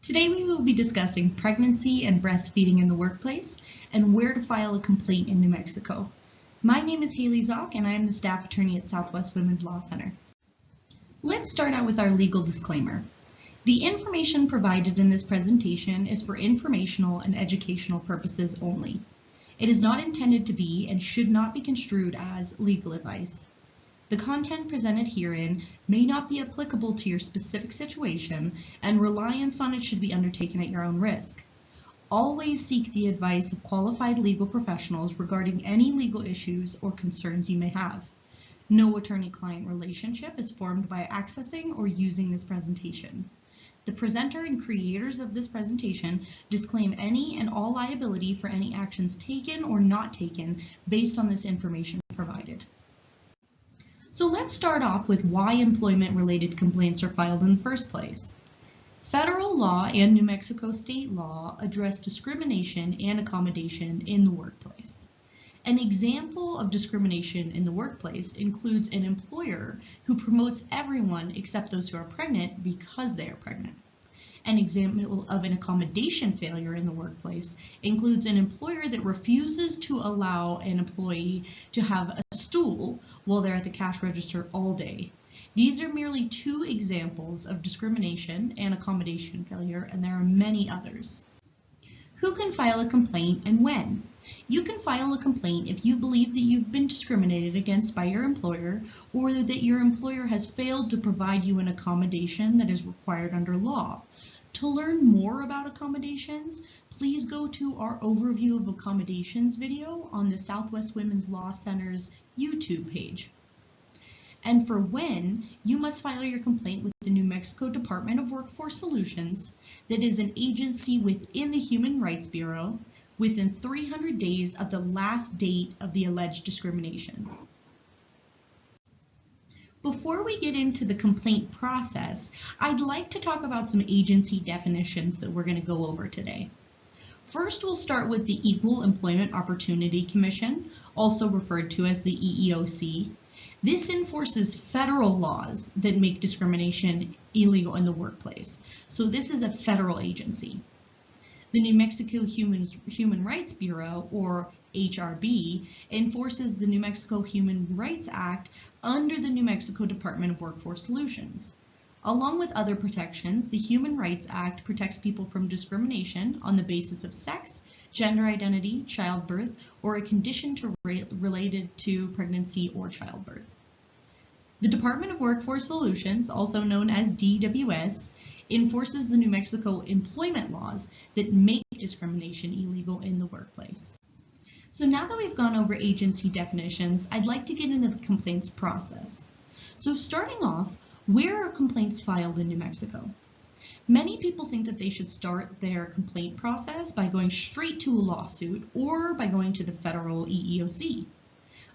Today we will be discussing pregnancy and breastfeeding in the workplace and where to file a complaint in New Mexico. My name is Haley Zock and I am the staff attorney at Southwest Women's Law Center. Let's start out with our legal disclaimer. The information provided in this presentation is for informational and educational purposes only. It is not intended to be and should not be construed as legal advice. The content presented herein may not be applicable to your specific situation, and reliance on it should be undertaken at your own risk. Always seek the advice of qualified legal professionals regarding any legal issues or concerns you may have. No attorney-client relationship is formed by accessing or using this presentation. The presenter and creators of this presentation disclaim any and all liability for any actions taken or not taken based on this information provided. So let's start off with why employment-related complaints are filed in the first place. Federal law and New Mexico state law address discrimination and accommodation in the workplace. An example of discrimination in the workplace includes an employer who promotes everyone except those who are pregnant because they are pregnant. An example of an accommodation failure in the workplace includes an employer that refuses to allow an employee to have a stool while they're at the cash register all day. These are merely two examples of discrimination and accommodation failure, and there are many others. Who can file a complaint and when? You can file a complaint if you believe that you've been discriminated against by your employer or that your employer has failed to provide you an accommodation that is required under law. To learn more about accommodations, please go to our overview of accommodations video on the Southwest Women's Law Center's YouTube page. And for when, you must file your complaint with the New Mexico Department of Workforce Solutions, that is an agency within the Human Rights Bureau, within 300 days of the last date of the alleged discrimination. Before we get into the complaint process, I'd like to talk about some agency definitions that we're going to go over today. First, we'll start with the Equal Employment Opportunity Commission, also referred to as the EEOC. This enforces federal laws that make discrimination illegal in the workplace. So this is a federal agency. The New Mexico Human Rights Bureau, or HRB, enforces the New Mexico Human Rights Act under the New Mexico Department of Workforce Solutions. Along with other protections, the Human Rights Act protects people from discrimination on the basis of sex, gender identity, childbirth, or a condition related to pregnancy or childbirth. The Department of Workforce Solutions, also known as DWS, enforces the New Mexico employment laws that make discrimination illegal in the workplace. So now that we've gone over agency definitions, I'd like to get into the complaints process. So starting off, where are complaints filed in New Mexico? Many people think that they should start their complaint process by going straight to a lawsuit or by going to the federal EEOC.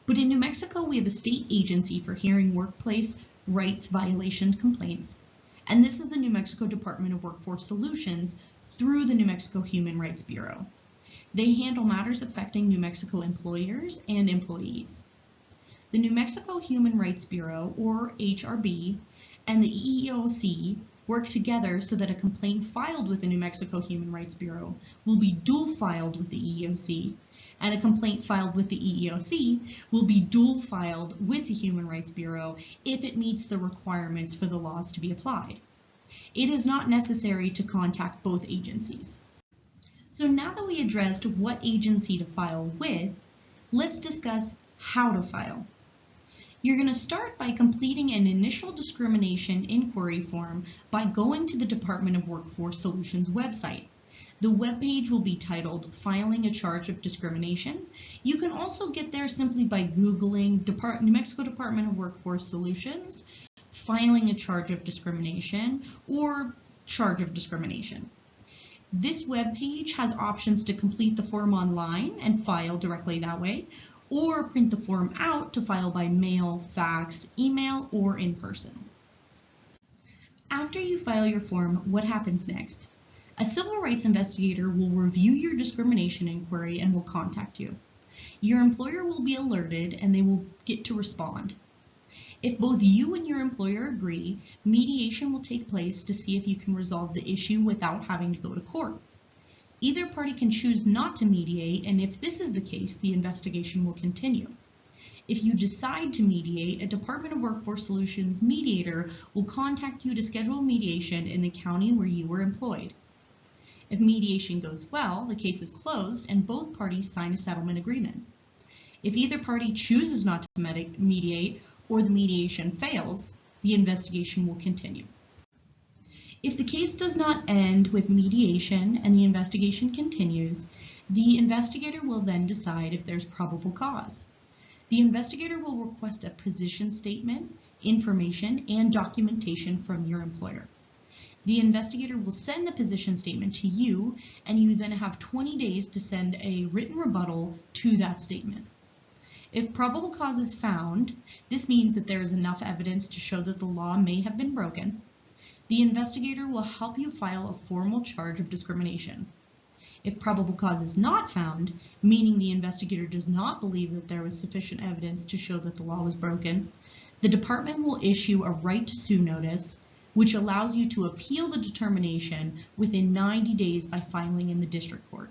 But in New Mexico, we have a state agency for hearing workplace rights violation complaints, and this is the New Mexico Department of Workforce Solutions through the New Mexico Human Rights Bureau. They handle matters affecting New Mexico employers and employees. The New Mexico Human Rights Bureau, or HRB, and the EEOC work together so that a complaint filed with the New Mexico Human Rights Bureau will be dual filed with the EEOC, and a complaint filed with the EEOC will be dual filed with the Human Rights Bureau if it meets the requirements for the laws to be applied. It is not necessary to contact both agencies. So now that we addressed what agency to file with, let's discuss how to file. You're going to start by completing an initial discrimination inquiry form by going to the Department of Workforce Solutions website. The webpage will be titled Filing a Charge of Discrimination. You can also get there simply by Googling New Mexico Department of Workforce Solutions, Filing a Charge of Discrimination, or Charge of Discrimination. This webpage has options to complete the form online and file directly that way, or print the form out to file by mail, fax, email, or in person. After you file your form, what happens next? A civil rights investigator will review your discrimination inquiry and will contact you. Your employer will be alerted and they will get to respond. If both you and your employer agree, mediation will take place to see if you can resolve the issue without having to go to court. Either party can choose not to mediate, and if this is the case, the investigation will continue. If you decide to mediate, a Department of Workforce Solutions mediator will contact you to schedule mediation in the county where you were employed. If mediation goes well, the case is closed and both parties sign a settlement agreement. If either party chooses not to mediate or the mediation fails, the investigation will continue. If the case does not end with mediation and the investigation continues, the investigator will then decide if there's probable cause. The investigator will request a position statement, information, and documentation from your employer. The investigator will send the position statement to you, and you then have 20 days to send a written rebuttal to that statement. If probable cause is found, this means that there is enough evidence to show that the law may have been broken. The investigator will help you file a formal charge of discrimination. If probable cause is not found, meaning the investigator does not believe that there was sufficient evidence to show that the law was broken, the department will issue a right to sue notice, which allows you to appeal the determination within 90 days by filing in the district court.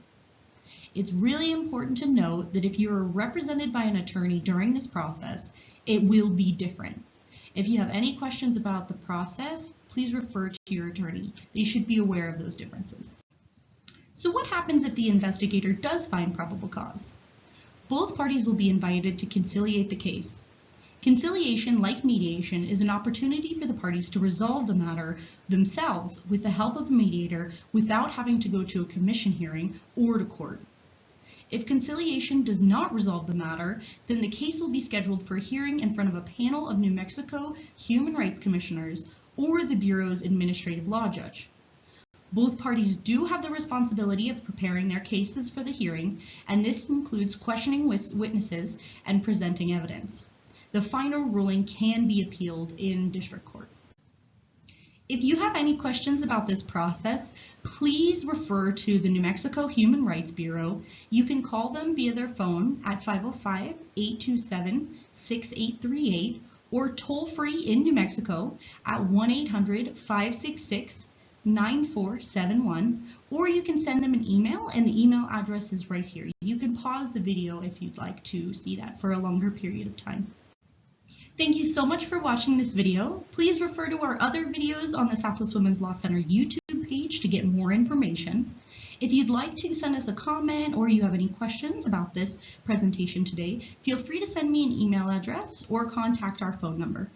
It's really important to note that if you are represented by an attorney during this process, it will be different. If you have any questions about the process, please refer to your attorney. They should be aware of those differences. So what happens if the investigator does find probable cause? Both parties will be invited to conciliate the case. Conciliation, like mediation, is an opportunity for the parties to resolve the matter themselves with the help of a mediator without having to go to a commission hearing or to court. If conciliation does not resolve the matter, then the case will be scheduled for hearing in front of a panel of New Mexico Human Rights Commissioners or the Bureau's administrative law judge. Both parties do have the responsibility of preparing their cases for the hearing, and this includes questioning witnesses and presenting evidence. The final ruling can be appealed in district court. If you have any questions about this process, please refer to the New Mexico Human Rights Bureau. You can call them via their phone at 505-827-6838 or toll free in New Mexico at 1-800-566-9471, or you can send them an email, and the email address is right here. You can pause the video if you'd like to see that for a longer period of time. Thank you so much for watching this video. Please refer to our other videos on the Southwest Women's Law Center YouTube page to get more information. If you'd like to send us a comment or you have any questions about this presentation today, feel free to send me an email address or contact our phone number.